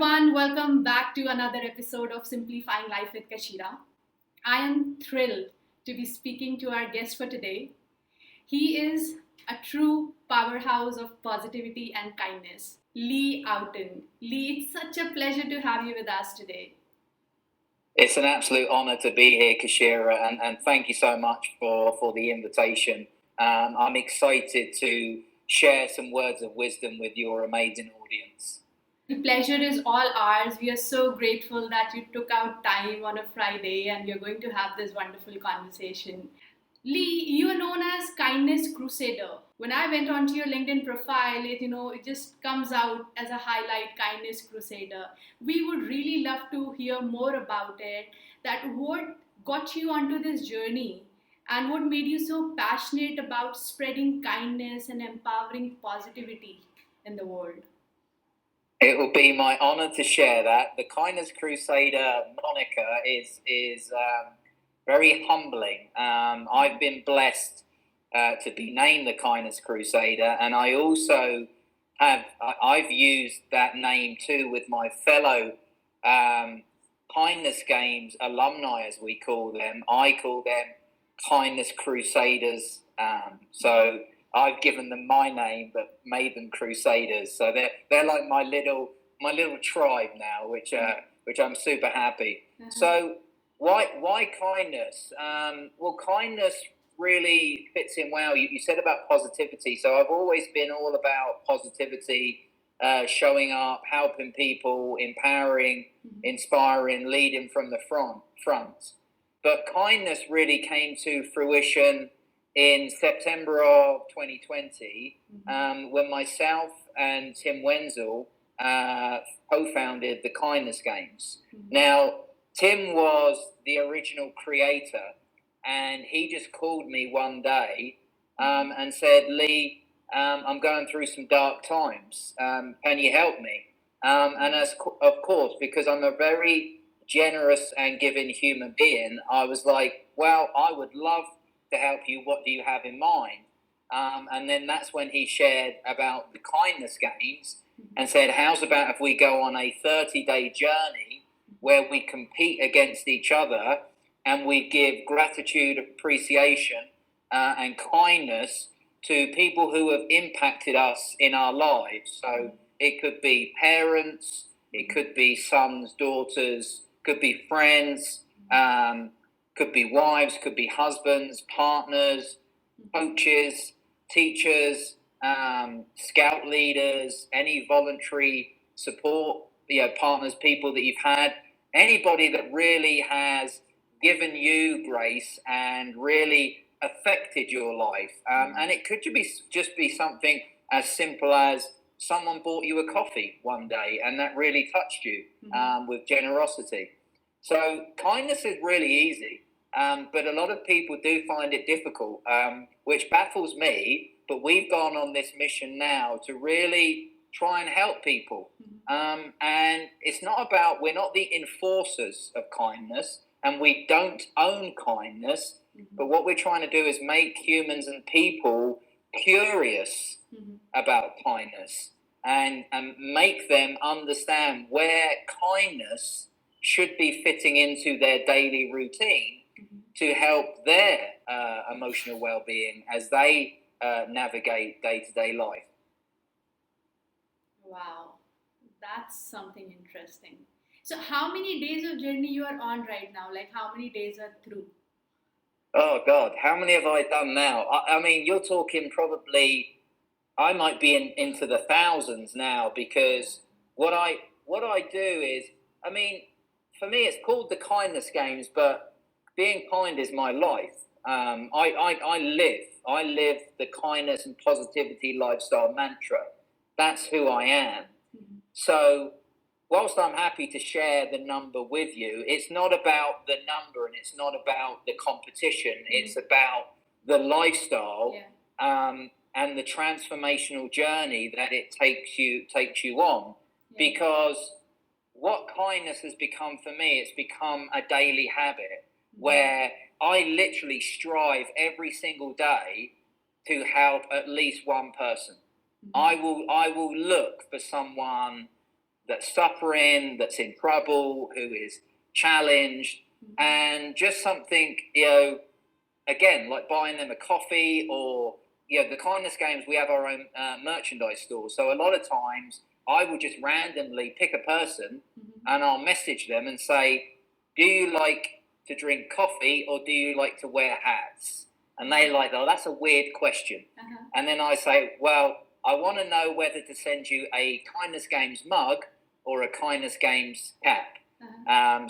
everyone, welcome back to another episode of Simplifying Life with Kashira. I am thrilled to be speaking to our guest for today. He is a true powerhouse of positivity and kindness, Lee Oughton. Lee, it's such a pleasure to have you with us today. It's an absolute honour to be here, Kashira, and thank you so much for the invitation. I'm excited to share some words of wisdom with your amazing audience. The pleasure is all ours. We are so grateful that you took out time on a Friday and we're going to have this wonderful conversation. Lee, you are known as Kindness Crusader. When I went onto your LinkedIn profile, it just comes out as a highlight, Kindness Crusader. We would really love to hear more about it. That what got you onto this journey and what made you so passionate about spreading kindness and empowering positivity in the world? It will be my honour to share that. The Kindness Crusader moniker is very humbling. I've been blessed to be named the Kindness Crusader, and I also I've used that name too with my fellow Kindness Games alumni, as we call them. I call them Kindness Crusaders. So I've given them my name, but made them Crusaders. So they're like my little tribe now, which I'm super happy. Mm-hmm. So why kindness? Well, kindness really fits in well. You said about positivity. So I've always been all about positivity, showing up, helping people, empowering, inspiring, leading from the front. But kindness really came to fruition in September of 2020, when myself and Tim Wenzel co-founded the Kindness Games. Now, Tim was the original creator, and he just called me one day and said, Lee, I'm going through some dark times. Can you help me? And of course, because I'm a very generous and giving human being, I was like, well, I would love to help you. What do you have in mind? And then that's when he shared about the Kindness Games and said, how's about if we go on a 30-day journey where we compete against each other and we give gratitude, appreciation, and kindness to people who have impacted us in our lives. So it could be parents, it could be sons, daughters, could be friends, could be wives, could be husbands, partners, coaches, teachers, scout leaders, any voluntary support, partners, people that you've had, anybody that really has given you grace and really affected your life. And it could just be something as simple as someone bought you a coffee one day and that really touched you with generosity. So kindness is really easy, but a lot of people do find it difficult, which baffles me. But we've gone on this mission now to really try and help people. And it's not about, we're not the enforcers of kindness, and we don't own kindness, but what we're trying to do is make humans and people curious about kindness and make them understand where kindness should be fitting into their daily routine to help their emotional well-being as they navigate day-to-day life. Wow, that's something interesting. So how many days of journey you are on right now? Like how many days are through? Oh God, how many have I done now? I mean, you're talking probably, I might be into the thousands now, because what I do is, I mean, for me, it's called the Kindness Games, but being kind is my life. I live the kindness and positivity lifestyle mantra. That's who I am. So whilst I'm happy to share the number with you, it's not about the number and it's not about the competition. It's about the lifestyle and the transformational journey that it takes you on. Because what kindness has become for me, it's become a daily habit where I literally strive every single day to help at least one person. I will look for someone that's suffering, that's in trouble, who is challenged, and just something, again, like buying them a coffee, or the kindness games, we have our own merchandise store. So a lot of times I will just randomly pick a person and I'll message them and say, do you like to drink coffee or do you like to wear hats? And they're like, oh, that's a weird question. And then I say, well, I want to know whether to send you a kindness games mug or a kindness games cap.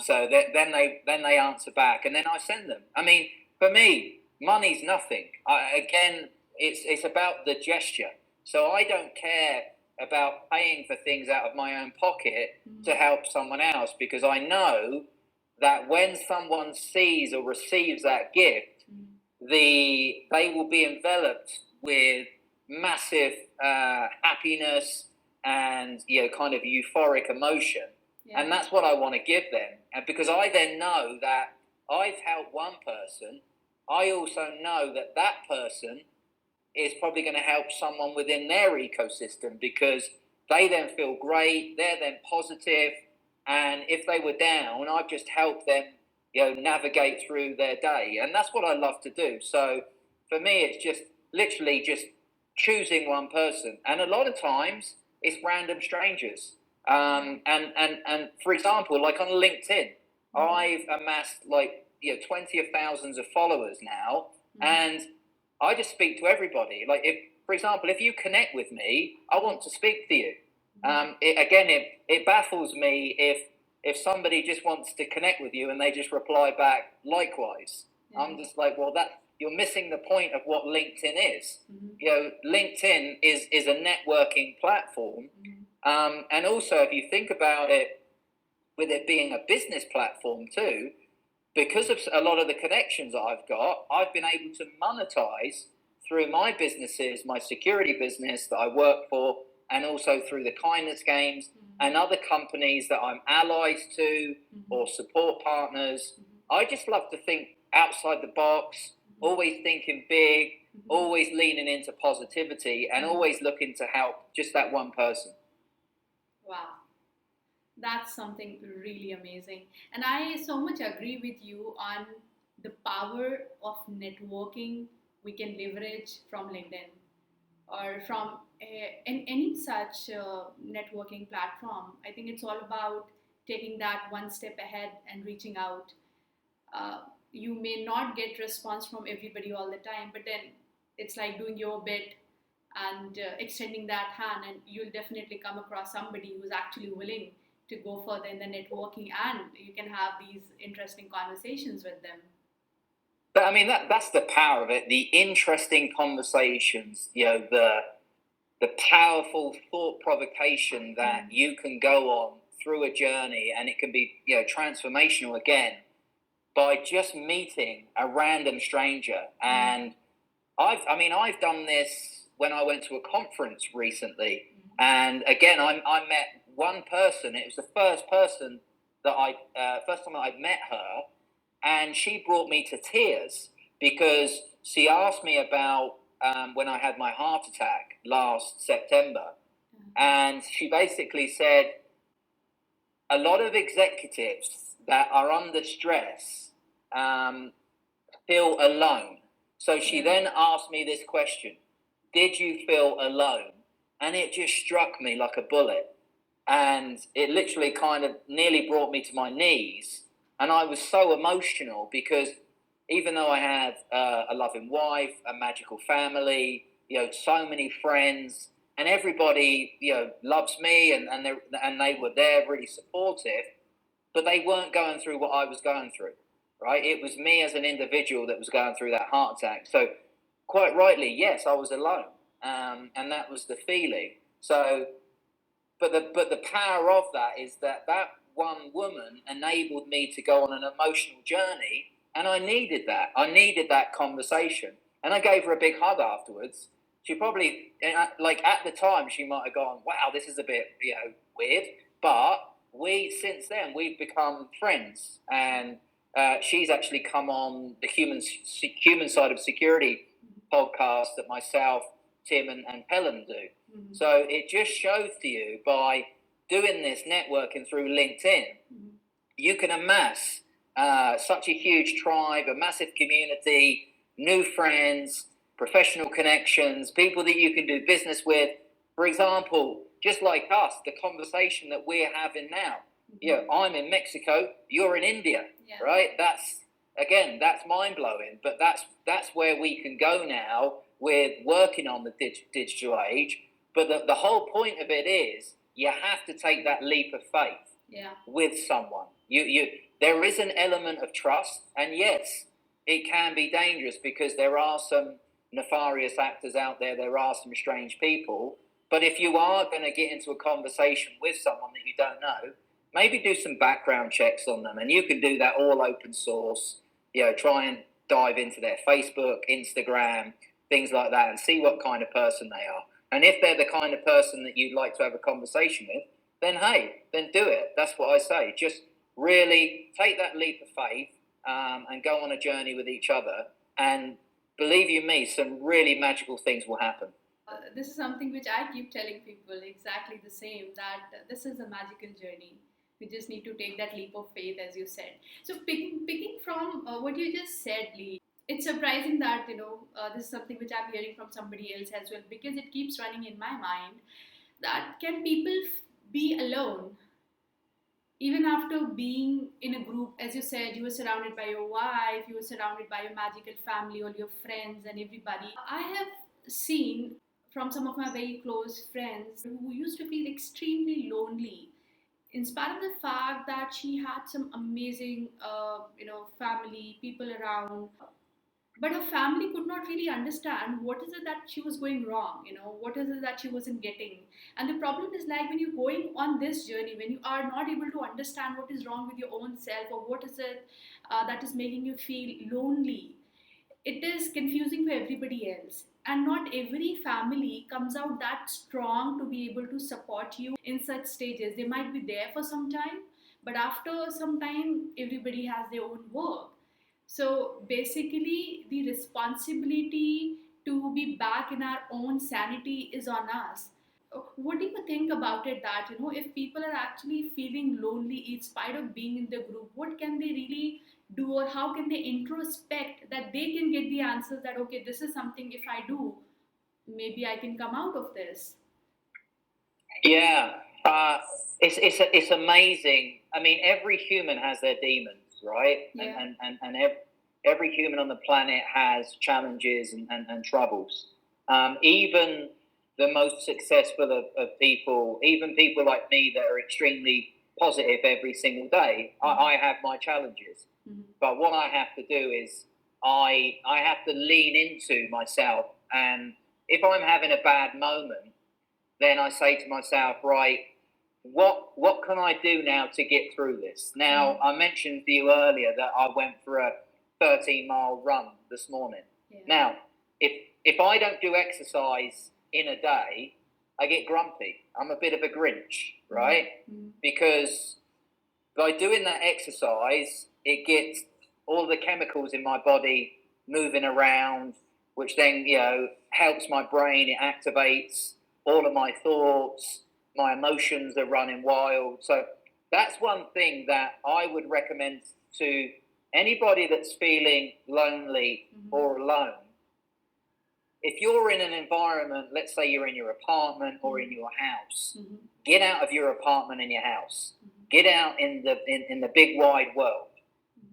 So then they answer back, and then I send them. I mean, for me, money's nothing. Again, it's about the gesture. So I don't care about paying for things out of my own pocket to help someone else, because I know that when someone sees or receives that gift, they will be enveloped with massive happiness and kind of euphoric emotion. And that's what I want to give them. And because I then know that I've helped one person, I also know that that person is probably going to help someone within their ecosystem, because they then feel great, they're then positive, and if they were down, I've just helped them navigate through their day. And that's what I love to do. So for me, it's just literally just choosing one person, and a lot of times it's random strangers. And for example, like on LinkedIn, I've amassed 20 of thousands of followers now, and I just speak to everybody. Like, if, for example, if you connect with me, I want to speak to you. It baffles me if somebody just wants to connect with you and they just reply back likewise. I'm just like, well, that you're missing the point of what LinkedIn is. LinkedIn is a networking platform. And also, if you think about it, with it being a business platform too, because of a lot of the connections that I've got, I've been able to monetize through my businesses, my security business that I work for, and also through the kindness games and other companies that I'm allies to or support partners. I just love to think outside the box, always thinking big, always leaning into positivity, and always looking to help just that one person. Wow. That's something really amazing. And I so much agree with you on the power of networking we can leverage from LinkedIn or from in any such networking platform. I think it's all about taking that one step ahead and reaching out. You may not get response from everybody all the time, but then it's like doing your bit and extending that hand, and you'll definitely come across somebody who's actually willing to go further in the networking, and you can have these interesting conversations with them. But I mean, that's the power of it, the interesting conversations, the powerful thought provocation that you can go on through a journey, and it can be transformational again by just meeting a random stranger. And I've done this when I went to a conference recently, and again I met one person. It was the first person that first time I'd met her, and she brought me to tears because she asked me about when I had my heart attack last September, and she basically said a lot of executives that are under stress feel alone. So she then asked me this question: did you feel alone? And it just struck me like a bullet. And it literally kind of nearly brought me to my knees. And I was so emotional because even though I had a loving wife, a magical family, so many friends, and everybody, loves me, and they were there really supportive, but they weren't going through what I was going through, right? It was me as an individual that was going through that heart attack. So quite rightly, yes, I was alone. And that was the feeling. So, but the power of that is that one woman enabled me to go on an emotional journey, and I needed that. I needed that conversation, and I gave her a big hug afterwards. She probably, like at the time, she might have gone, "Wow, this is a bit, weird," but since then we've become friends, and she's actually come on the human side of security podcast that myself, Tim, and Pelham do. So it just shows to you by doing this networking through LinkedIn, you can amass such a huge tribe, a massive community, new friends, professional connections, people that you can do business with. For example, just like us, the conversation that we're having now. I'm in Mexico, you're in India, right? That's mind blowing, but that's where we can go now with working on the digital age. But the whole point of it is you have to take that leap of faith with someone. There is an element of trust, and yes, it can be dangerous because there are some nefarious actors out there. There are some strange people. But if you are going to get into a conversation with someone that you don't know, maybe do some background checks on them, and you can do that all open source. Try and dive into their Facebook, Instagram, things like that, and see what kind of person they are. And if they're the kind of person that you'd like to have a conversation with, then then do it. That's what I say. Just really take that leap of faith and go on a journey with each other. And believe you me, some really magical things will happen. This is something which I keep telling people exactly the same, that this is a magical journey. We just need to take that leap of faith, as you said. So, picking from what you just said, Lee, it's surprising that this is something which I'm hearing from somebody else as well, because it keeps running in my mind. That can people be alone even after being in a group? As you said, you were surrounded by your wife, you were surrounded by your magical family, all your friends and everybody. I have seen from some of my very close friends who used to feel extremely lonely in spite of the fact that she had some amazing family people around, but her family could not really understand what is it that she was going wrong, what is it that she wasn't getting. And the problem is, like, when you're going on this journey, when you are not able to understand what is wrong with your own self, or what is it that is making you feel lonely, it is confusing for everybody else. And not every family comes out that strong to be able to support you in such stages. They might be there for some time, but after some time, everybody has their own work. So basically, the responsibility to be back in our own sanity is on us. What do you think about it, that if people are actually feeling lonely in spite of being in the group, what can they really do, or how can they introspect that they can get the answers that, okay, this is something, if I do, maybe I can come out of this? Yeah, it's amazing. I mean, every human has their demons, right? Every human on the planet has challenges and troubles. Even the most successful of people, even people like me that are extremely positive every single day, I have my challenges. But what I have to do is I have to lean into myself, and if I'm having a bad moment, then I say to myself, right, what can I do now to get through this? Now, I mentioned to you earlier that I went for a 13-mile run this morning. Now, if I don't do exercise in a day, I get grumpy. I'm a bit of a Grinch, right? Because by doing that exercise, it gets all the chemicals in my body moving around, which then helps my brain. It activates all of my thoughts, my emotions are running wild. So that's one thing that I would recommend to anybody that's feeling lonely or alone. If you're in an environment, let's say you're in your apartment or in your house, get out of your apartment and your house. Get out in the big wide world.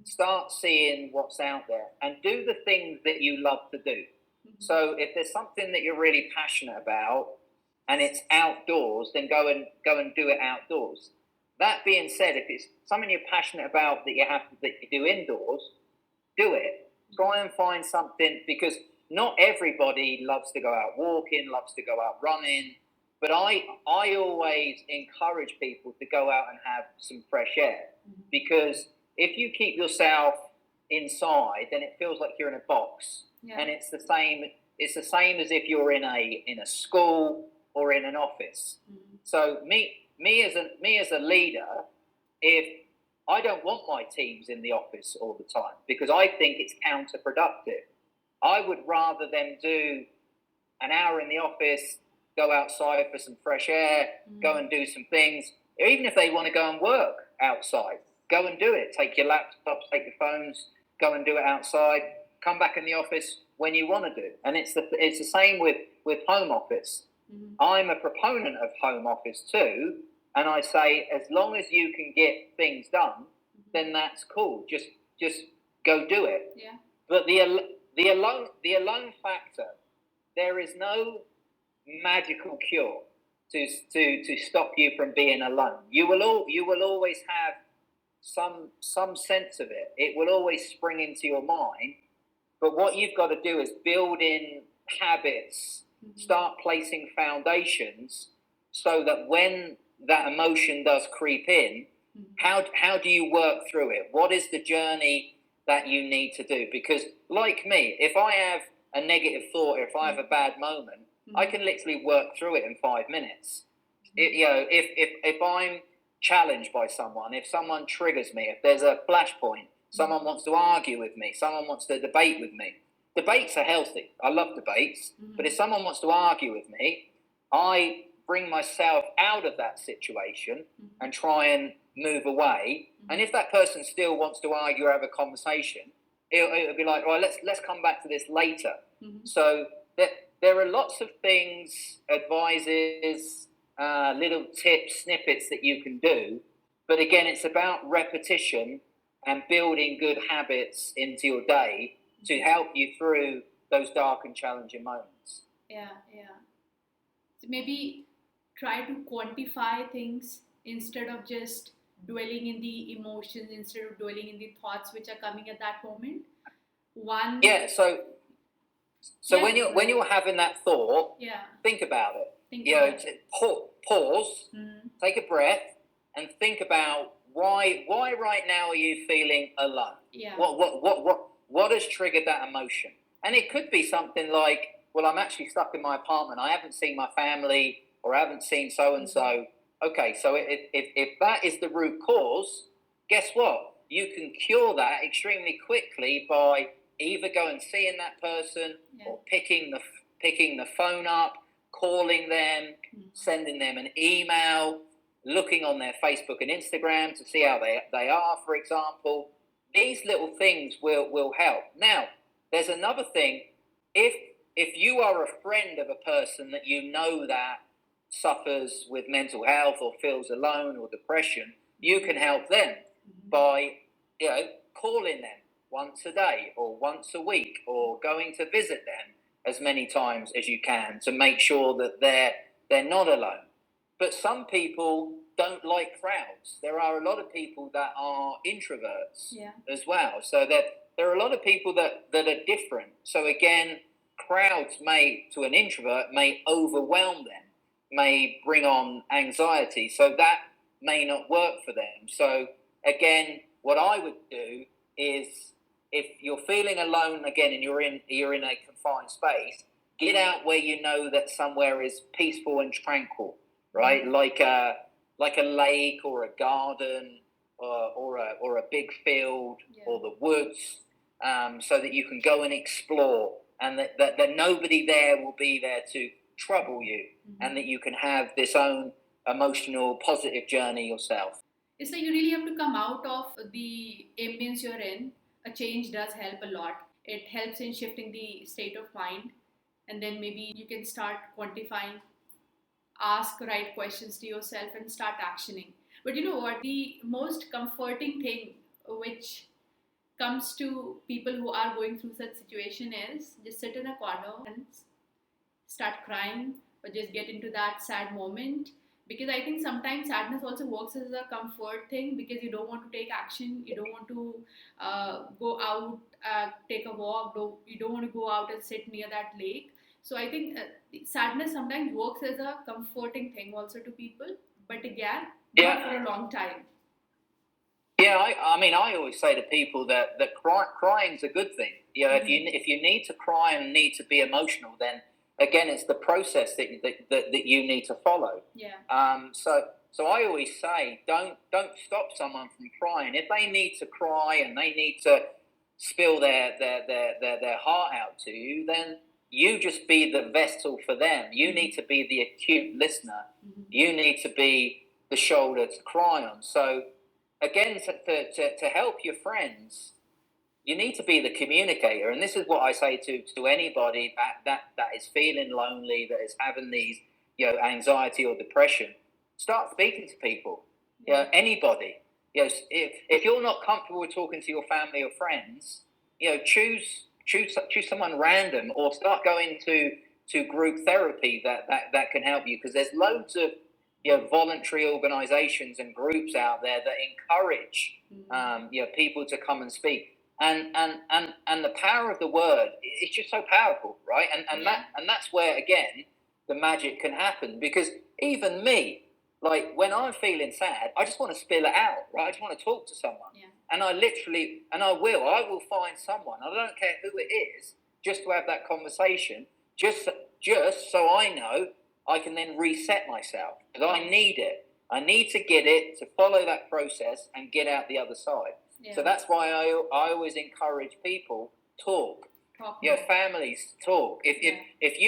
Start seeing what's out there and do the things that you love to do. So if there's something that you're really passionate about and it's outdoors, then go and do it outdoors. That being said, if it's something you're passionate about that you do indoors, do it. Try and find something, because not everybody loves to go out walking, loves to go out running. But I always encourage people to go out and have some fresh air, because if you keep yourself inside, then it feels like you're in a box, and it's the same. It's the same as if you're in a school or in an office. So me as a leader, if I don't want my teams in the office all the time, because I think it's counterproductive. I would rather them do an hour in the office, go outside for some fresh air, go and do some things, even if they want to go and work outside, go and do it. Take your laptops, take your phones, go and do it outside. Come back in the office when you want to do. And it's the same with home office. Mm-hmm. I'm a proponent of home office too, and I say as long as you can get things done, mm-hmm. then that's cool. Just go do it. Yeah. But the alone factor, there is no magical cure to stop you from being alone. You will always have some sense of it. It will always spring into your mind. But what you've got to do is build in habits, mm-hmm. start placing foundations, so that when that emotion does creep in, mm-hmm. how do you work through it? What is the journey that you need to do? Because like me, if I have a negative thought, or if I have a bad moment, mm-hmm. I can literally work through it in 5 minutes. Mm-hmm. If I'm challenged by someone, if someone triggers me, if there's a flashpoint, someone wants to argue with me, someone wants to debate with me. Debates are healthy. I love debates. Mm-hmm. But if someone wants to argue with me, I bring myself out of that situation, mm-hmm. and try and move away. Mm-hmm. And if that person still wants to argue or have a conversation, it'll be like, right, let's come back to this later. Mm-hmm. So there are lots of things, advices, little tips, snippets that you can do. But again, it's about repetition and building good habits into your day to help you through those dark and challenging moments. Yeah. So maybe try to quantify things instead of just dwelling in the emotions, instead of dwelling in the thoughts which are coming at that moment. When you're having that thought, think about it. Pause, mm-hmm. take a breath, and think about why right now are you feeling alone? Yeah. What has triggered that emotion? And it could be something like, well, I'm actually stuck in my apartment. I haven't seen my family, or I haven't seen so and so. Okay, so if that is the root cause, guess what? You can cure that extremely quickly by either going and seeing that person, or picking the phone up, calling them, mm-hmm. sending them an email, looking on their Facebook and Instagram to see how they are, for example. These little things will help. Now, there's another thing. If you are a friend of a person that you know that suffers with mental health or feels alone or depression, you can help them by calling them once a day or once a week, or going to visit them as many times as you can to make sure that they're not alone. But some people don't like crowds. There are a lot of people that are introverts as well. So there are a lot of people that are different. So again, crowds to an introvert may overwhelm them, may bring on anxiety. So that may not work for them. So again, what I would do is, if you're feeling alone again and you're in a confined space, get out where you know that somewhere is peaceful and tranquil, right? Mm-hmm. like a lake or a garden or a big field or the woods, so that you can go and explore, and that nobody there will be there to trouble you, mm-hmm. and that you can have this own emotional positive journey yourself. So you really have to come out of the ambience you're in. A change does help a lot. It helps in shifting the state of mind, and then maybe you can start quantifying, ask right questions to yourself, and start actioning. But you know what? The most comforting thing which comes to people who are going through such situation is just sit in a corner and start crying, or just get into that sad moment. Because I think sometimes sadness also works as a comfort thing, because you don't want to take action, you don't want to go out, take a walk, you don't want to go out and sit near that lake. So I think sadness sometimes works as a comforting thing also to people, but again, not for a long time. Yeah, I mean, I always say to people that crying's a good thing. Mm-hmm. if you need to cry and need to be emotional, then again, it's the process that you need to follow. Yeah. So I always say, don't stop someone from crying. If they need to cry and they need to spill their heart out to you, then you just be the vessel for them. You need to be the acute listener. Mm-hmm. You need to be the shoulder to cry on. So again, to help your friends, you need to be the communicator. And this is what I say to anybody that is feeling lonely, that is having these, anxiety or depression. Start speaking to people. Anybody. If you're not comfortable with talking to your family or friends, choose someone random, or start going to group therapy that can help you, because there's loads of voluntary organizations and groups out there that encourage people to come and speak. And the power of the word is just so powerful, right? And that's where, again, the magic can happen. Because even me, like, when I'm feeling sad, I just want to spill it out, right? I just want to talk to someone. And I will find someone, I don't care who it is, just to have that conversation, just so I know I can then reset myself, because I need it. I need to get it, to follow that process and get out the other side. So that's why I always encourage people, talk. Families, talk. If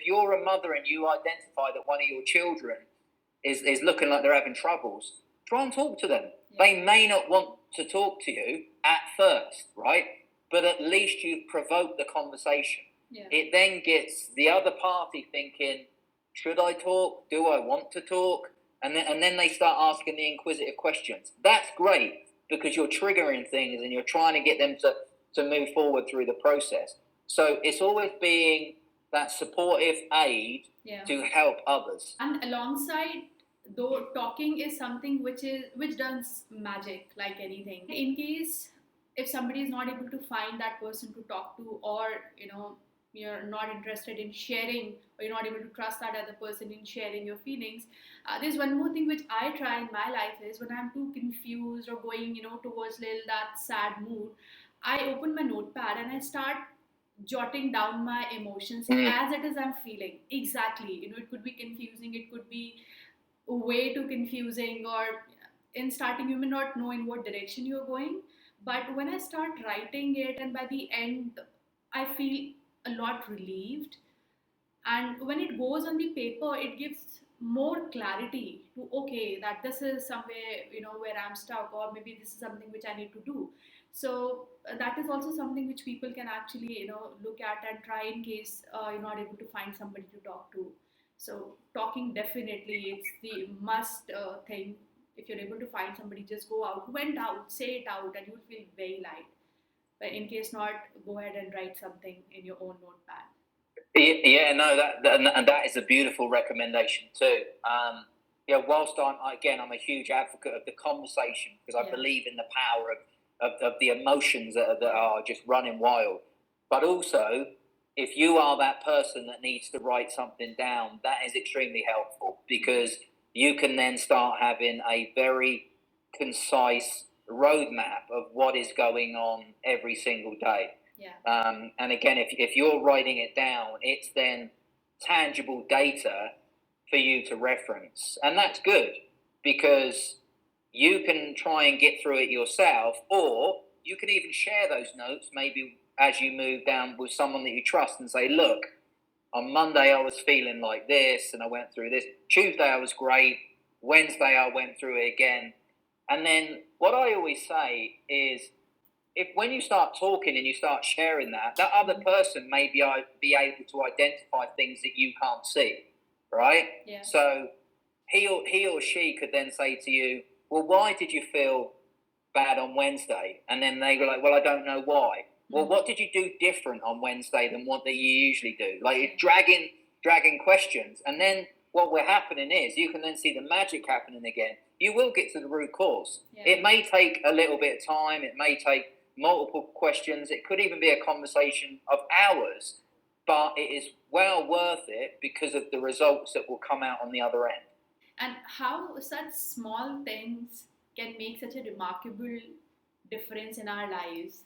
you're a mother and you identify that one of your children is looking like they're having troubles, try and talk to them. They may not want to talk to you at first, right? But at least you've provoked the conversation. It then gets the other party thinking, should I talk? Do I want to talk? And then they start asking the inquisitive questions. That's great, because you're triggering things and you're trying to get them to move forward through the process. So it's always being that supportive aid to help others. And alongside, though, talking is something which does magic, like anything. In case if somebody is not able to find that person to talk to, or you're not interested in sharing, or you're not able to trust that other person in sharing your feelings, there's one more thing which I try in my life is, when I'm too confused or going towards little that sad mood, I open my notepad and I start jotting down my emotions as it is I'm feeling. Exactly. It could be confusing, it could be way too confusing, or in starting you may not know in what direction you're going. But when I start writing it, and by the end I feel a lot relieved, and when it goes on the paper, it gives more clarity to, okay, that this is somewhere where I'm stuck, or maybe this is something which I need to do. So that is also something which people can actually look at and try, in case you're not able to find somebody to talk to. So talking, definitely, it's the must thing. If you're able to find somebody, just go out, went out, say it out, and you'll feel very light. But in case not, go ahead and write something in your own notepad. Yeah, no, and that is a beautiful recommendation too. Whilst I'm a huge advocate of the conversation, because I believe in the power of the emotions that are just running wild. But also, if you are that person that needs to write something down, that is extremely helpful, because you can then start having a very concise roadmap of what is going on every single day. And again, if you're writing it down, it's then tangible data for you to reference. And that's good, because you can try and get through it yourself, or you can even share those notes maybe as you move down with someone that you trust, and say, look, on Monday I was feeling like this and I went through this. Tuesday I was great. Wednesday I went through it again. And then what I always say is, when you start talking and you start sharing that other person may be able to identify things that you can't see, right? So he or she could then say to you, well, why did you feel bad on Wednesday? And then they go like, well, I don't know why. Well, what did you do different on Wednesday than what that you usually do? Like, dragging questions. And then what will happening is, you can then see the magic happening again. You will get to the root cause. It may take a little bit of time. It may take multiple questions. It could even be a conversation of hours, but it is well worth it because of the results that will come out on the other end. And how such small things can make such a remarkable difference in our lives,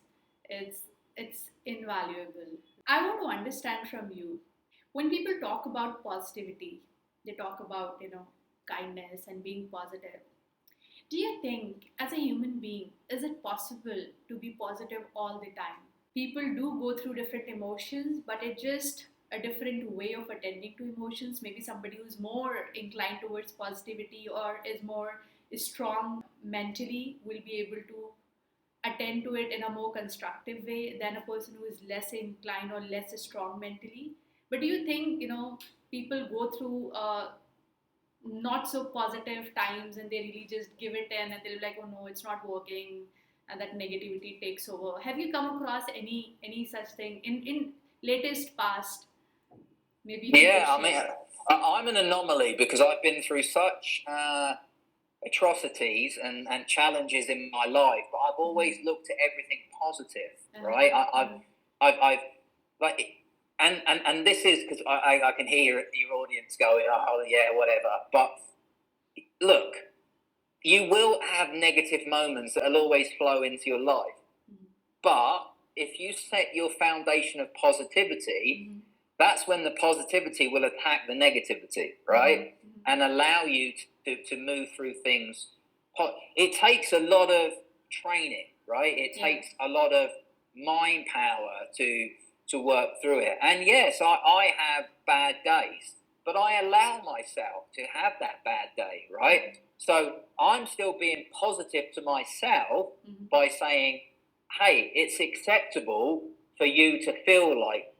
it's invaluable. I want to understand from you, when people talk about positivity, they talk about kindness and being positive. Do you think, as a human being, is it possible to be positive all the time? People do go through different emotions, but it just a different way of attending to emotions. Maybe somebody who's more inclined towards positivity or is more strong mentally will be able to attend to it in a more constructive way than a person who is less inclined or less strong mentally. But do you think, people go through not so positive times and they really just give it in and they'll be like, oh no, it's not working, and that negativity takes over? Have you come across any such thing in latest past? Maybe if you could Yeah, I mean, share. I'm an anomaly because I've been through such atrocities and challenges in my life, but I've always looked at everything positive, right? I've like, and this is because I can hear your audience going, oh yeah, whatever. But look, you will have negative moments that'll always flow into your life, but if you set your foundation of positivity, that's when the positivity will attack the negativity, right? And allow you to move through things. It takes a lot of training, right? It takes a lot of mind power to work through it. And yes, I have bad days, but I allow myself to have that bad day, right? So I'm still being positive to myself by saying, hey, it's acceptable for you to feel like,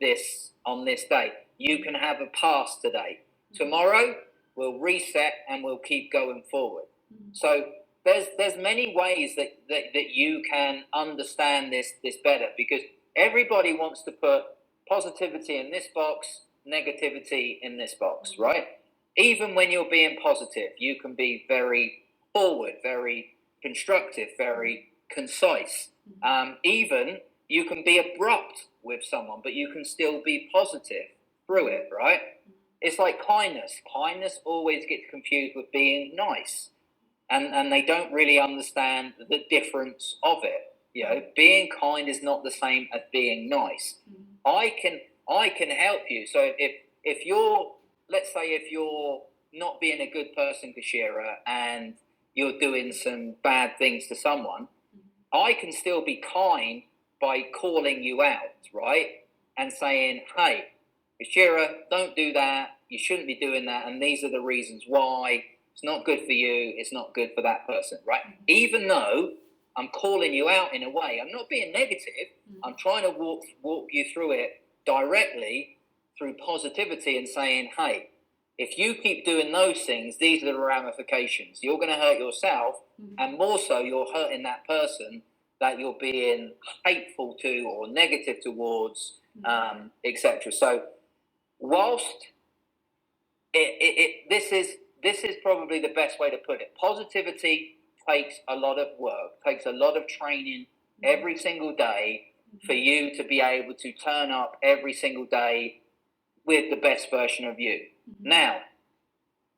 this on this day. You can have a pass today. Tomorrow, we'll reset and we'll keep going forward. So there's many ways that you can understand this better, because everybody wants to put positivity in this box, negativity in this box, right? Even when you're being positive, you can be very forward, very constructive, very concise. Even you can be abrupt with someone, but you can still be positive through it, right? It's like kindness. Kindness always gets confused with being nice, and they don't really understand the difference of it. Being kind is not the same as being nice. I can help you. So if you're, let's say, if you're not being a good person, Kashira, and you're doing some bad things to someone, I can still be kind by calling you out, right? And saying, hey, Kashira, don't do that. You shouldn't be doing that. And these are the reasons why. It's not good for you. It's not good for that person, right? Even though I'm calling you out in a way, I'm not being negative. I'm trying to walk you through it directly through positivity and saying, hey, if you keep doing those things, these are the ramifications. You're going to hurt yourself, and more so, you're hurting that person that you're being hateful to or negative towards, etc. So, whilst this is probably the best way to put it. Positivity takes a lot of work, takes a lot of training every single day for you to be able to turn up every single day with the best version of you. Now,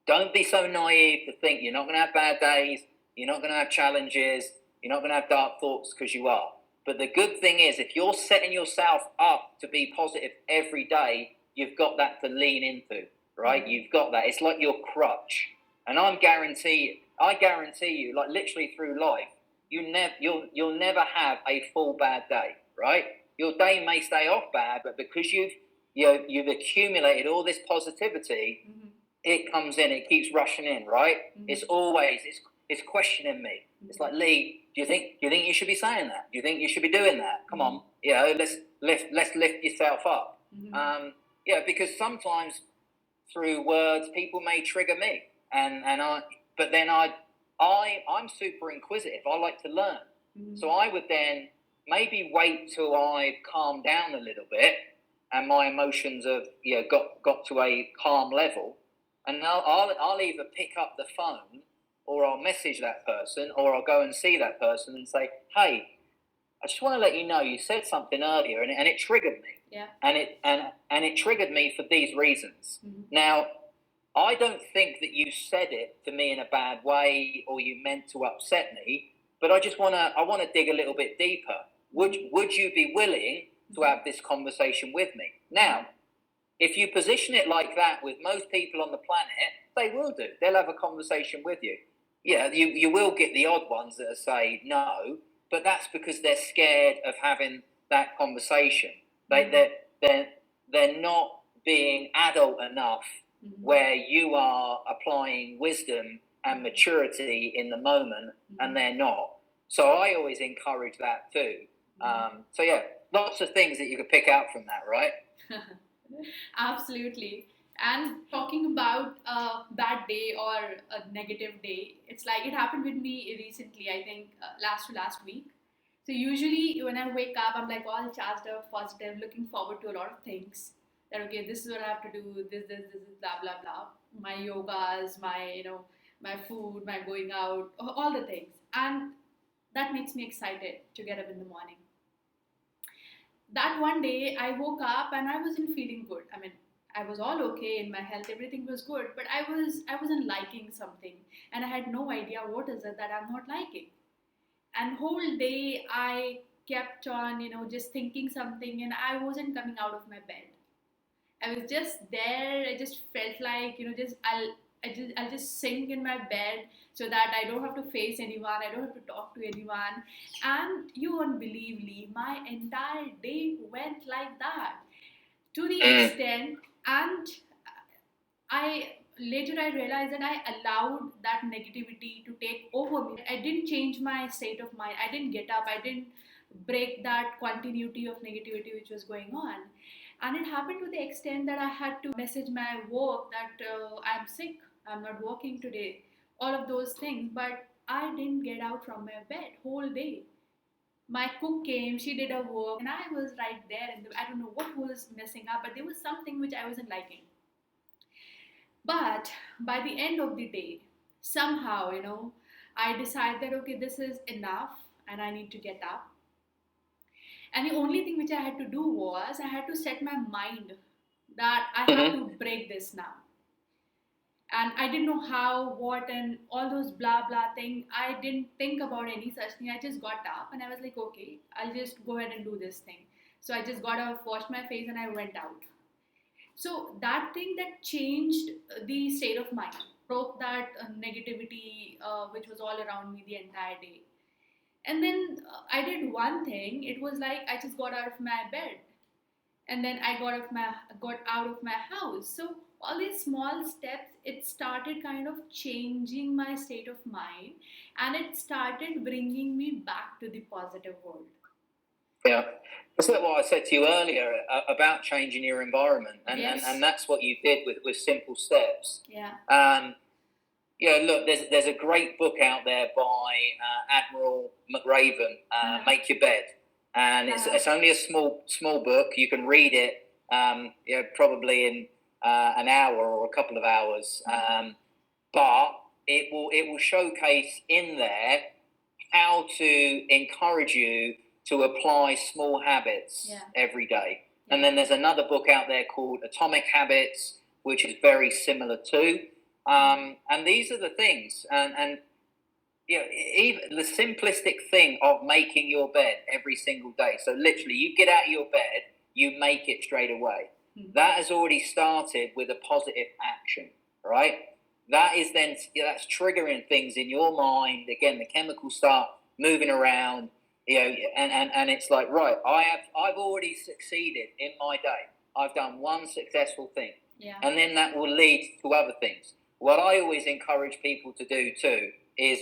don't be so naive to think you're not going to have bad days, you're not going to have challenges, you're not going to have dark thoughts, because you are. But the good thing is, if you're setting yourself up to be positive every day, you've got that to lean into, right? You've got that. It's like your crutch. And I guarantee you, like literally through life, you'll never have a full bad day, right? Your day may stay off bad, but because you've accumulated all this positivity, it comes in, it keeps rushing in, right? It's always it's questioning me. It's like, Lee, do you think you should be saying that? Do you think you should be doing that? Come on, let's lift yourself up. Because sometimes through words, people may trigger me, I'm super inquisitive. I like to learn, so I would then maybe wait till I calm down a little bit and my emotions have got to a calm level, and I'll either pick up the phone, or I'll message that person, or I'll go and see that person and say, hey, I just want to let you know you said something earlier and it triggered me. Yeah. And it triggered me for these reasons. Now, I don't think that you said it to me in a bad way or you meant to upset me, but I want to dig a little bit deeper. Would you be willing to have this conversation with me? Now, if you position it like that with most people on the planet, they will do. They'll have a conversation with you. Yeah, you will get the odd ones that say no, but that's because they're scared of having that conversation. They're they're not being adult enough where you are applying wisdom and maturity in the moment, and they're not. So I always encourage that too. So yeah, lots of things that you could pick out from that, right? Absolutely. And talking about a bad day or a negative day, it's like it happened with me recently, I think last week. So usually when I wake up, I'm like all charged up, positive, looking forward to a lot of things. That okay, this is what I have to do, this is blah blah blah. My yogas, my my food, my going out, all the things. And that makes me excited to get up in the morning. That one day I woke up and I wasn't feeling good. I mean, I was all okay in my health, everything was good, but I wasn't liking something, and I had no idea what is it that I'm not liking. And whole day I kept on, just thinking something, and I wasn't coming out of my bed. I was just there. I just felt like, just I'll just sink in my bed so that I don't have to face anyone. I don't have to talk to anyone. And you won't believe, Lee, my entire day went like that to the extent, and I later I realized that I allowed that negativity to take over me. I didn't change my state of mind. I didn't get up. I didn't break that continuity of negativity which was going on. And it happened to the extent that I had to message my work that I'm sick, I'm not working today, all of those things. But I didn't get out from my bed whole day. My cook came, she did her work, and I was right there. And I don't know what was messing up, but there was something which I wasn't liking. But by the end of the day, somehow, I decided, okay, this is enough and I need to get up. And the only thing which I had to do was I had to set my mind that I have to break this now. And I didn't know how, what, and all those blah blah thing. I didn't think about any such thing. I just got up and I was like, okay, I'll just go ahead and do this thing. So I just got up, washed my face, and I went out. So that thing that changed the state of mind, broke that negativity which was all around me the entire day. And then I did one thing. It was like I just got out of my bed, and then I got out of my house. So all these small steps, it started kind of changing my state of mind, and it started bringing me back to the positive world. Yeah, that's what I said to you earlier about changing your environment, and, Yes. and that's what you did with simple steps. Yeah. Yeah, look, there's a great book out there by Admiral McRaven, Make Your Bed, and it's only a small book. You can read it, probably in an hour or a couple of hours, but it will showcase in there how to encourage you to apply small habits every day. And then there's another book out there called Atomic Habits, which is very similar too. And these are the things, and even the simplistic thing of making your bed every single day. So literally, you get out of your bed, you make it straight away. Mm-hmm. That has already started with a positive action, right? That's triggering things in your mind. Again, the chemicals start moving around, and it's like, right, I've already succeeded in my day. I've done one successful thing, and then that will lead to other things. What I always encourage people to do too is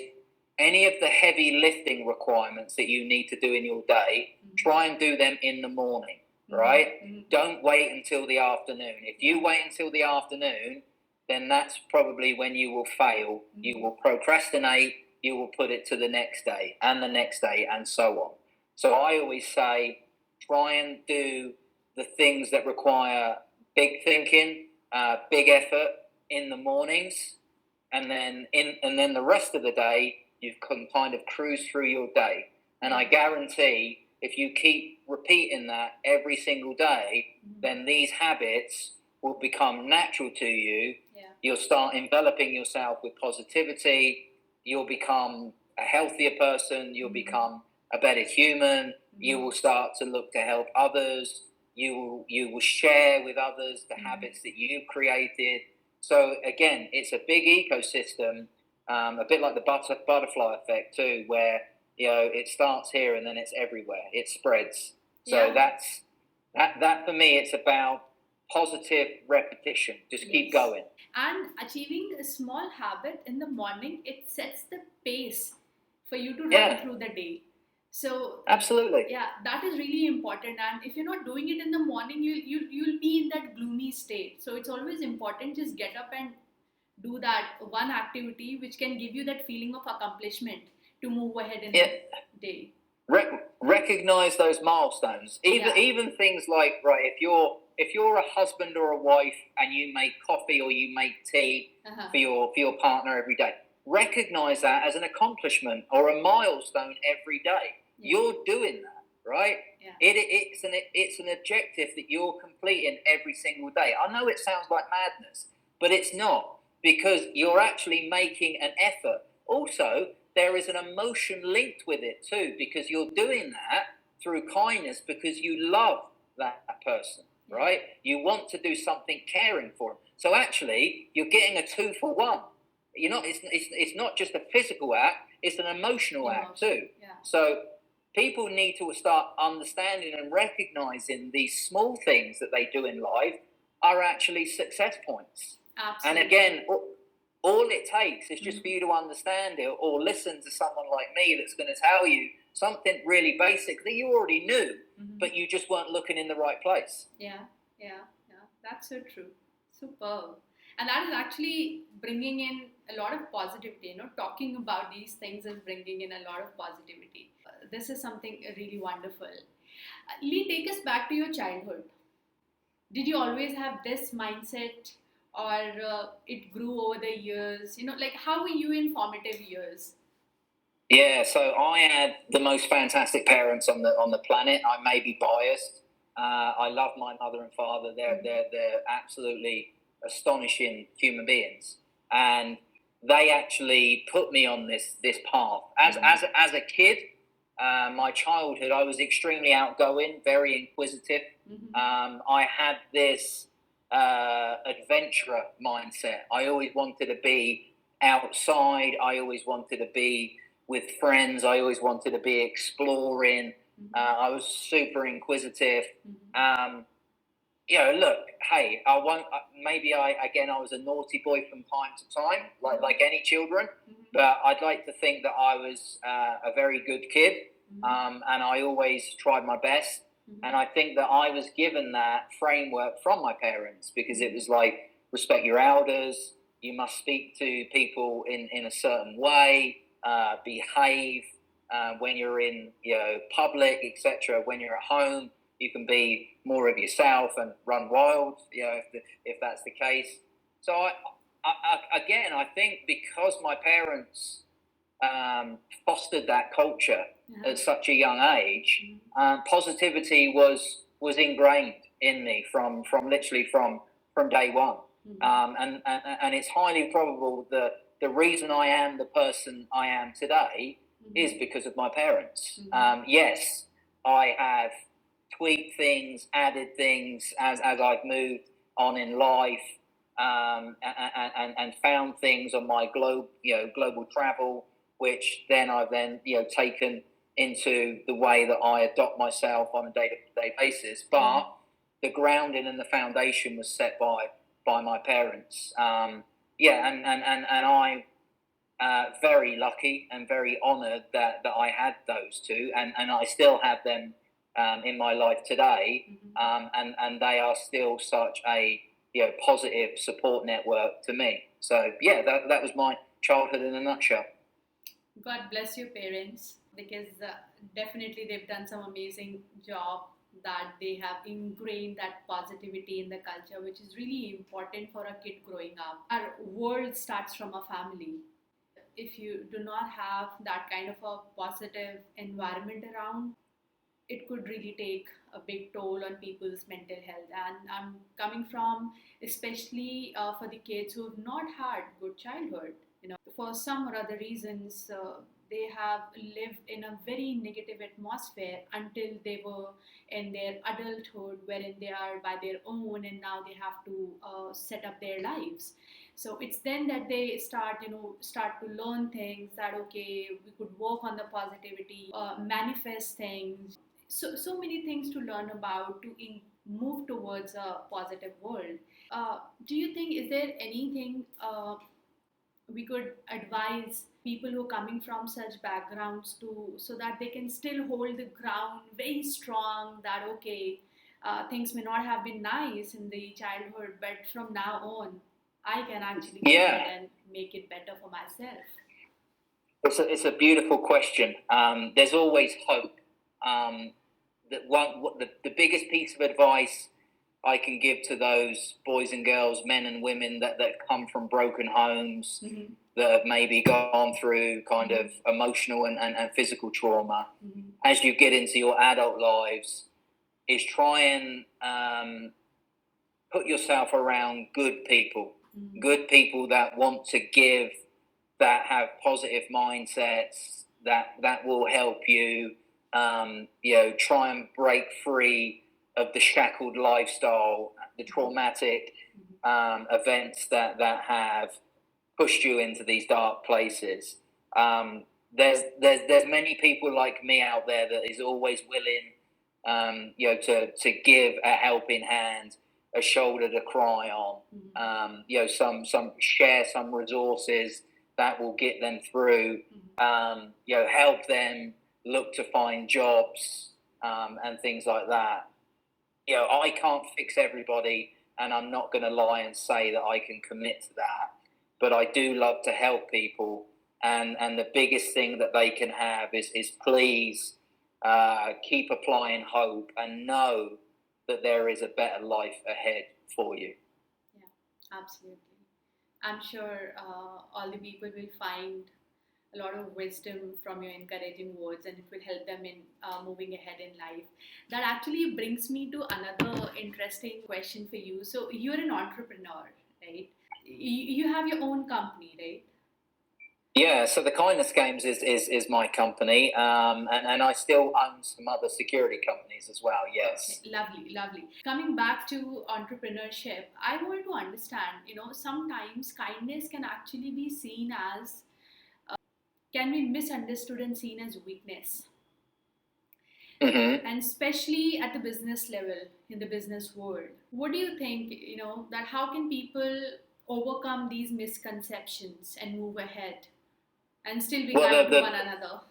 any of the heavy lifting requirements that you need to do in your day, try and do them in the morning, right? Mm-hmm. Don't wait until the afternoon. If you wait until the afternoon, then that's probably when you will fail. Mm-hmm. You will procrastinate, you will put it to the next day and the next day and so on. So I always say, try and do the things that require big thinking, big effort in the mornings, and then the rest of the day you can kind of cruise through your day. And I guarantee if you keep repeating that every single day, then these habits will become natural to you. You'll start enveloping yourself with positivity. You'll become a healthier person. You'll become a better human. You will start to look to help others. You will share with others the habits that you've created. So again, it's a big ecosystem, a bit like the butterfly effect too, where it starts here and then it's everywhere. It spreads. So that for me, it's about positive repetition. Just keep going. And achieving a small habit in the morning, it sets the pace for you to run through the day. So absolutely, yeah, that is really important. And if you're not doing it in the morning, you'll be in that gloomy state. So it's always important, just get up and do that one activity which can give you that feeling of accomplishment to move ahead in the day. Recognize those milestones. Even things like, right, if you're a husband or a wife and you make coffee or you make tea for your partner every day, recognize that as an accomplishment or a milestone every day. You're doing that, right? It's an objective that you're completing every single day. I know it sounds like madness, but it's not, because you're actually making an effort. Also, there is an emotion linked with it too, because you're doing that through kindness because you love that person, right? You want to do something caring for them. So actually, you're getting a 2 for 1. You're not. It's not just a physical act; it's an emotional act too. So people need to start understanding and recognizing these small things that they do in life are actually success points. Absolutely. And again, all it takes is just for you to understand it or listen to someone like me that's going to tell you something really basic that you already knew, but you just weren't looking in the right place. Yeah. That's so true. Superb. And that is actually bringing in a lot of positivity. Talking about these things is bringing in a lot of positivity. This is something really wonderful. Lee, take us back to your childhood. Did you always have this mindset, or it grew over the years? How were you in formative years? Yeah, so I had the most fantastic parents on the planet. I may be biased. I love my mother and father. They're absolutely astonishing human beings, and they actually put me on this path. As a kid, my childhood, I was extremely outgoing, very inquisitive. I had this adventurer mindset. I always wanted to be outside. I always wanted to be with friends. I always wanted to be exploring. I was super inquisitive. Look, hey, I won't. Maybe I was a naughty boy from time to time, like any children. But I'd like to think that I was a very good kid, and I always tried my best. And I think that I was given that framework from my parents, because it was like, respect your elders. You must speak to people in a certain way. Behave when you're in public, etc. When you're at home, you can be more of yourself and run wild, if that's the case. So I think because my parents fostered that culture at such a young age, positivity was ingrained in me from literally from day one. And it's highly probable that the reason I am the person I am today is because of my parents. Yes, I have tweaked things, added things as I've moved on in life, and found things on my global travel, which then I've taken into the way that I adopt myself on a day-to-day basis. But the grounding and the foundation was set by my parents. And I'm very lucky and very honoured that I had those two, and I still have them in my life today, and they are still such a positive support network to me. So that was my childhood in a nutshell. God bless your parents, because definitely they've done some amazing job, that they have ingrained that positivity in the culture, which is really important for a kid growing up. Our world starts from a family. If you do not have that kind of a positive environment around, it could really take a big toll on people's mental health. And I'm coming from, especially for the kids who have not had good childhood, for some or other reasons, they have lived in a very negative atmosphere until they were in their adulthood, wherein they are by their own, and now they have to set up their lives. So it's then that they start to learn things, that okay, we could work on the positivity, manifest things. So many things to learn about, to move towards a positive world. Do you think, is there anything we could advise people who are coming from such backgrounds to, so that they can still hold the ground very strong, that okay, things may not have been nice in the childhood, but from now on I can actually go ahead Yeah, and make it better for myself? it's a beautiful question. There's always hope. The biggest piece of advice I can give to those boys and girls, men and women that come from broken homes, Mm-hmm. that have maybe gone through kind of emotional and physical trauma, Mm-hmm. as you get into your adult lives, is try and put yourself around Mm-hmm. good people that want to give, that have positive mindsets, that will help you, try and break free of the shackled lifestyle, the traumatic events that have pushed you into these dark places. There's many people like me out there that is always willing, to give a helping hand, a shoulder to cry on, some share some resources that will get them through, help them look to find jobs, and things like that. I can't fix everybody, and I'm not going to lie and say that I can commit to that. But I do love to help people, and the biggest thing that they can have is please keep applying hope and know that there is a better life ahead for you. Yeah, absolutely. I'm sure all the people will find a lot of wisdom from your encouraging words, and it will help them in moving ahead in life. That actually brings me to another interesting question for you. So, you're an entrepreneur, right? You have your own company, right? Yeah, so the Kindness Games is my company, and I still own some other security companies as well, Okay, yes. lovely, lovely. Coming back to entrepreneurship, I want to understand, sometimes kindness can actually be seen as, can be misunderstood and seen as weakness. Mm-hmm. And especially at the business level, in the business world, what do you think, that how can people overcome these misconceptions and move ahead and still be Well, kind to one another?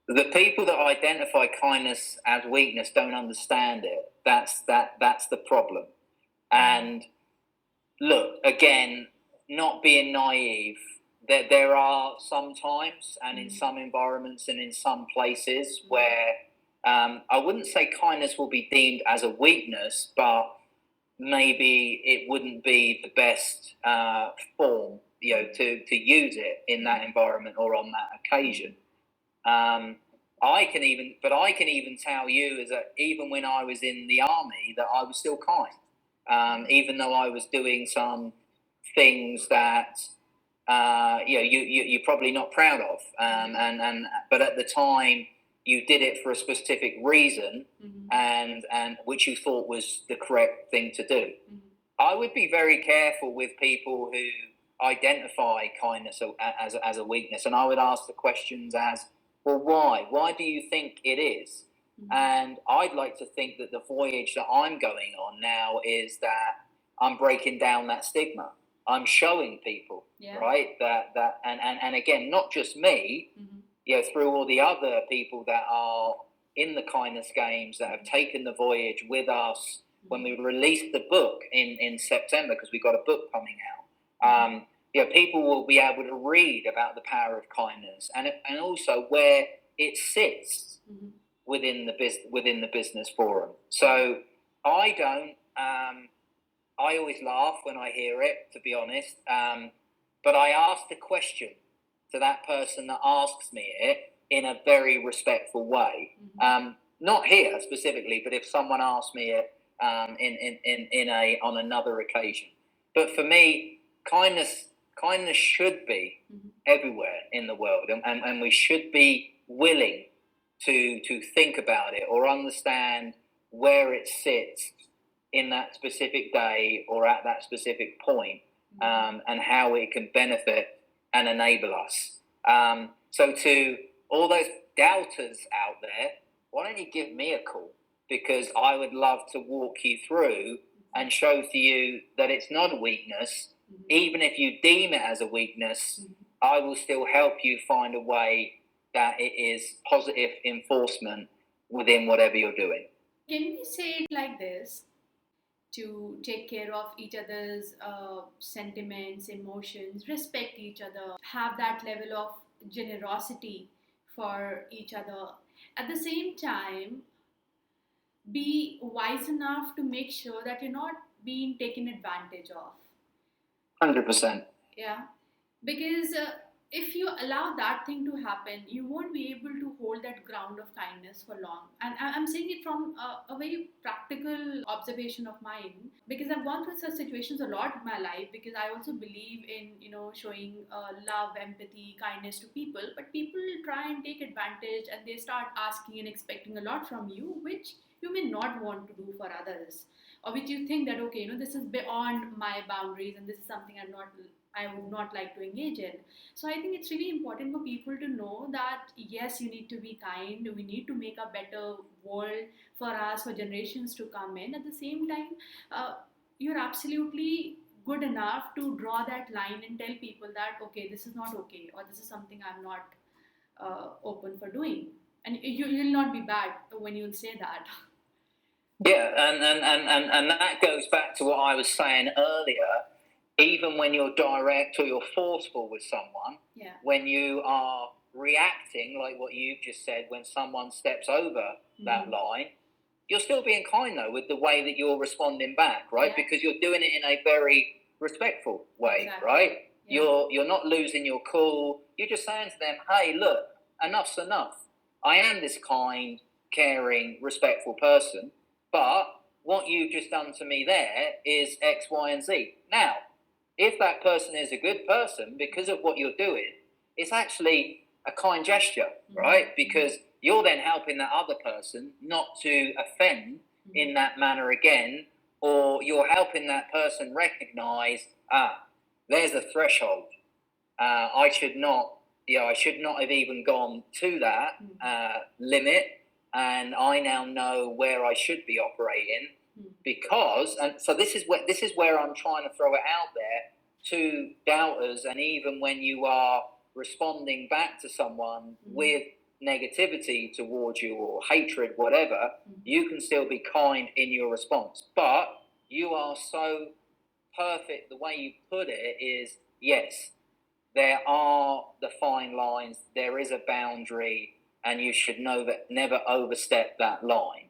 the people that identify kindness as weakness don't understand it. That's the problem. And look, again, not being naive, there are some times and in some environments and in some places where, I wouldn't say kindness will be deemed as a weakness, but maybe it wouldn't be the best form, to use it in that environment or on that occasion. Um, I can even tell you is that even when I was in the army, that I was still kind, even though I was doing some things that, you're probably not proud of, and but at the time you did it for a specific reason, and which you thought was the correct thing to do. I would be very careful with people who identify kindness as a weakness, and I would ask the questions as, well, why? Why do you think it is? And I'd like to think that the voyage that I'm going on now is that I'm breaking down that stigma. I'm showing people, right, and again, not just me, through all the other people that are in the Kindness Games that have taken the voyage with us when we released the book in September, because we've got a book coming out. People will be able to read about the power of kindness, and also where it sits within the business forum. So I don't. I always laugh when I hear it, to be honest. But I ask the question to that person that asks me it in a very respectful way. Not here specifically, but if someone asks me it, on another occasion. But for me, kindness should be everywhere in the world, and we should be willing to think about it or understand where it sits in that specific day or at that specific point, and how it can benefit and enable us. So to all those doubters out there, why don't you give me a call? because I would love to walk you through and show to you that it's not a weakness. Even if you deem it as a weakness, I will still help you find a way that it is positive enforcement within whatever you're doing. Can we say it like this? To take care of each other's sentiments, emotions, respect each other, have that level of generosity for each other. At the same time, be wise enough to make sure that you're not being taken advantage of. 100%. Yeah, because if you allow that thing to happen, you won't be able to hold that ground of kindness for long. And I'm saying it from a very practical observation of mine, because I've gone through such situations a lot in my life. Because I also believe in showing love, empathy, kindness to people, but people try and take advantage, and they start asking and expecting a lot from you, which you may not want to do for others, or which you think that, okay, this is beyond my boundaries, and this is something I would not like to engage in. So I think it's really important for people to know that yes, you need to be kind. We need to make a better world for us, for generations to come in. At the same time, you're absolutely good enough to draw that line and tell people that, okay, this is not okay, or this is something I'm not open for doing. And you'll not be bad when you'll say that. Yeah, and that goes back to what I was saying earlier. Even when you're direct or you're forceful with someone, Yeah. when you are reacting like what you've just said, when someone steps over that line, you're still being kind though with the way that you're responding back, right? Yeah. Because you're doing it in a very respectful way, Exactly. right? Yeah. You're not losing your cool. You're just saying to them, hey, look, enough's enough. I am this kind, caring, respectful person, but what you've just done to me there is X, Y, and Z. Now, if that person is a good person, because of what you're doing, it's actually a kind gesture, right? Because you're then helping that other person not to offend in that manner again, or you're helping that person recognize, there's a threshold. I should not have even gone to that limit, and I now know where I should be operating. Because, and so this is where I'm trying to throw it out there to doubters, and even when you are responding back to someone with negativity towards you or hatred, whatever, you can still be kind in your response. But you are so perfect. The way you put it is, yes, there are the fine lines, there is a boundary, and you should know that never overstep that line.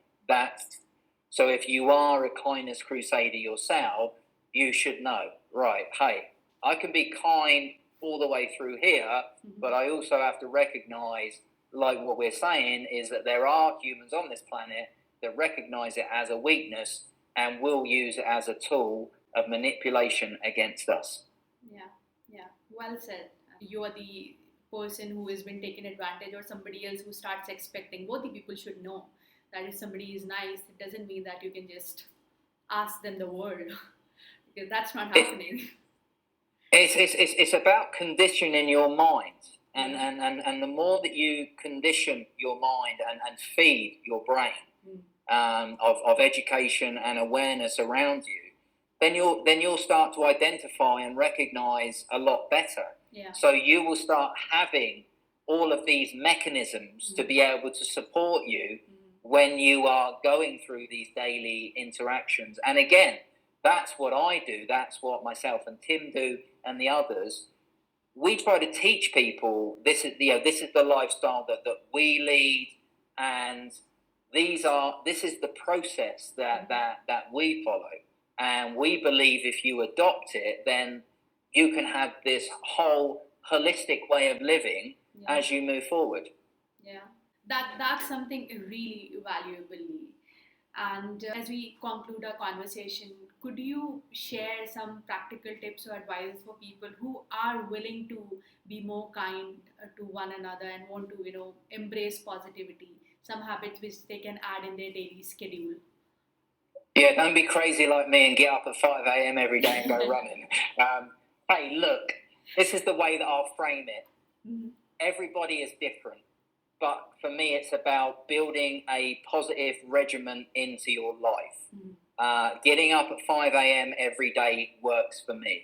So if you are a kindness crusader yourself, you should know, right, hey, I can be kind all the way through here, but I also have to recognize, like what we're saying, is that there are humans on this planet that recognize it as a weakness and will use it as a tool of manipulation against us. Yeah, well said. You are the person who has been taken advantage, or somebody else who starts expecting. Both the people should know that if somebody is nice, it doesn't mean that you can just ask them the world, because that's not happening. It's about conditioning your mind. And the more that you condition your mind and feed your brain of education and awareness around you, then you'll start to identify and recognize a lot better. Yeah. So you will start having all of these mechanisms to be able to support you when you are going through these daily interactions. And again, that's what I do. That's what myself and Tim do, and the others. We try to teach people this is the lifestyle that we lead, and this is the process that we follow. And we believe if you adopt it, then you can have this whole holistic way of living as you move forward. Yeah, that's something really valuable. And as we conclude our conversation, could you share some practical tips or advice for people who are willing to be more kind to one another and want to, embrace positivity? Some habits which they can add in their daily schedule. Yeah, don't be crazy like me and get up at 5 a.m. every day and go running. Hey, look, this is the way that I'll frame it. Everybody is different. but for me, it's about building a positive regimen into your life. Getting up at 5 a.m. every day works for me.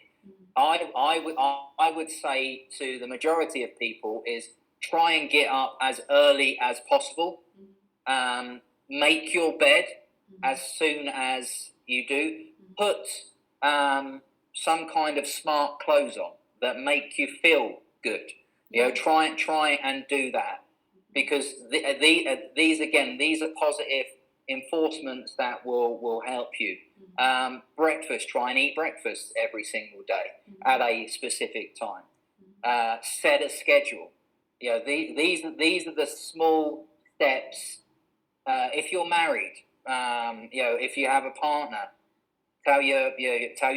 I would say to the majority of people is try and get up as early as possible. Make your bed as soon as you do. Put some kind of smart clothes on that make you feel good. Try and do that, because these are positive enforcements that will help you. Breakfast, try and eat breakfast every single day at a specific time. Set a schedule. These are the small steps. If you're married, if you have a partner, tell your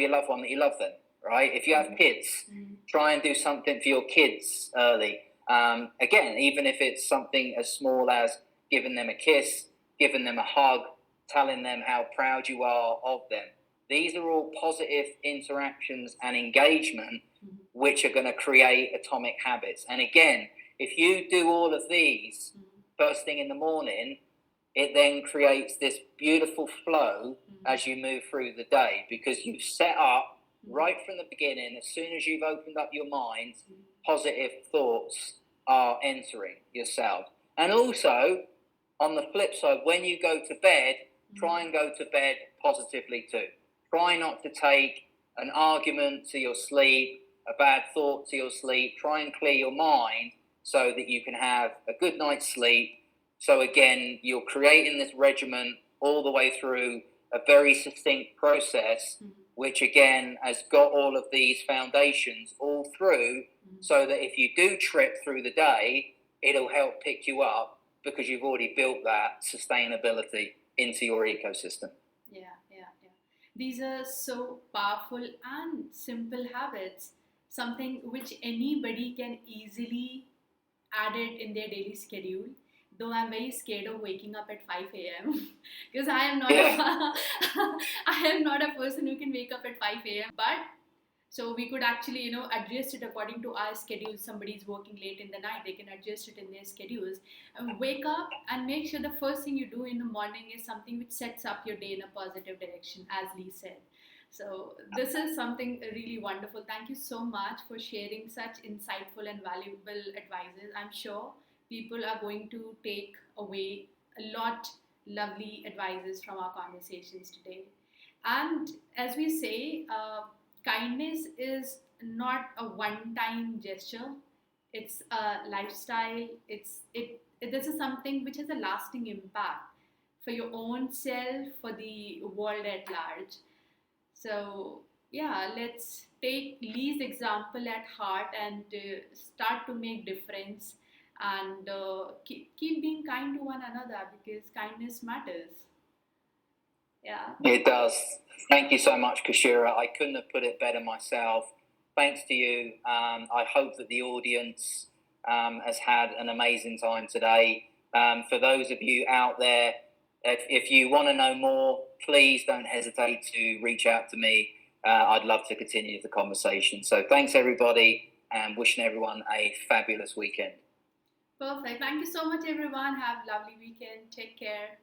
loved one that you love them. Right? If you have kids, try and do something for your kids early. Again, even if it's something as small as giving them a kiss, giving them a hug, telling them how proud you are of them. These are all positive interactions and engagement which are going to create atomic habits. And again, if you do all of these first thing in the morning, it then creates this beautiful flow as you move through the day, because you've set up right from the beginning. As soon as you've opened up your mind, positive thoughts are entering yourself. And also, on the flip side, when you go to bed, try and go to bed positively too. Try not to take an argument to your sleep, a bad thought to your sleep. Try and clear your mind so that you can have a good night's sleep. So again, you're creating this regimen all the way through a very succinct process, which again has got all of these foundations all through, so that if you do trip through the day, it'll help pick you up, because you've already built that sustainability into your ecosystem. Yeah. These are so powerful and simple habits, something which anybody can easily add it in their daily schedule. Though I'm very scared of waking up at 5 a.m. because I am not I am not a person who can wake up at 5 a.m. But so we could actually, adjust it according to our schedule. Somebody's working late in the night, they can adjust it in their schedules and wake up and make sure the first thing you do in the morning is something which sets up your day in a positive direction, as Lee said. So this is something really wonderful. Thank you so much for sharing such insightful and valuable advices. I'm sure people are going to take away a lot lovely advices from our conversations today. And as we say, kindness is not a one-time gesture. It's a lifestyle. This is something which has a lasting impact for your own self, for the world at large. So yeah, let's take Lee's example at heart and start to make difference, and keep being kind to one another, because kindness matters. Yeah. It does. Thank you so much, Kashira. I couldn't have put it better myself. Thanks to you. I hope that the audience has had an amazing time today. For those of you out there, if you want to know more, please don't hesitate to reach out to me. I'd love to continue the conversation. So thanks, everybody, and wishing everyone a fabulous weekend. Perfect. Thank you so much, everyone. Have a lovely weekend. Take care.